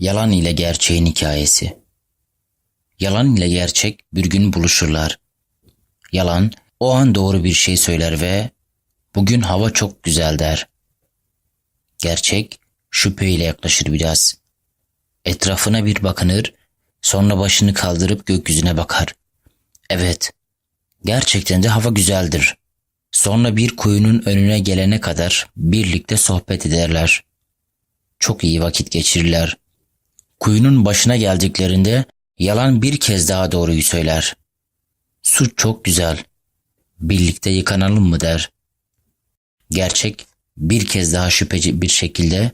Yalan ile gerçeğin hikayesi. Yalan ile gerçek bir gün buluşurlar. Yalan o an doğru bir şey söyler ve bugün hava çok güzel der. Gerçek şüpheyle yaklaşır biraz. Etrafına bir bakınır, sonra başını kaldırıp gökyüzüne bakar. Evet, gerçekten de hava güzeldir. Sonra bir kuyunun önüne gelene kadar birlikte sohbet ederler. Çok iyi vakit geçirirler. Kuyunun başına geldiklerinde yalan bir kez daha doğruyu söyler. Su çok güzel. Birlikte yıkanalım mı der. Gerçek bir kez daha şüpheci bir şekilde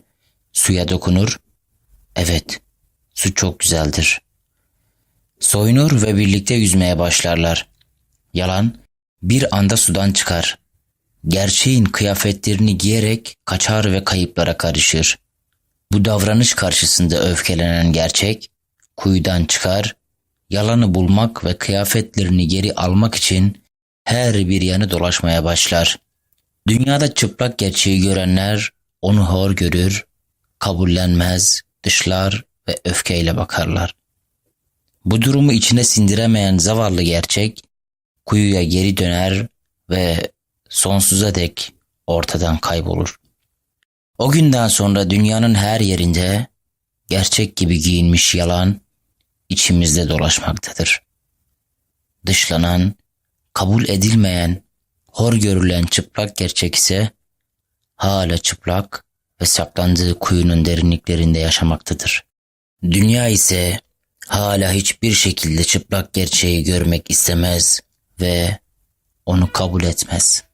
suya dokunur. Evet, su çok güzeldir. Soyunur ve birlikte yüzmeye başlarlar. Yalan bir anda sudan çıkar. Gerçeğin kıyafetlerini giyerek kaçar ve kayıplara karışır. Bu davranış karşısında öfkelenen gerçek kuyudan çıkar, yalanı bulmak ve kıyafetlerini geri almak için her bir yanı dolaşmaya başlar. Dünyada çıplak gerçeği görenler onu hor görür, kabullenmez, dışlar ve öfkeyle bakarlar. Bu durumu içine sindiremeyen zavallı gerçek kuyuya geri döner ve sonsuza dek ortadan kaybolur. O günden sonra dünyanın her yerinde gerçek gibi giyinmiş yalan içimizde dolaşmaktadır. Dışlanan, kabul edilmeyen, hor görülen çıplak gerçek ise hala çıplak ve saklandığı kuyunun derinliklerinde yaşamaktadır. Dünya ise hala hiçbir şekilde çıplak gerçeği görmek istemez ve onu kabul etmez.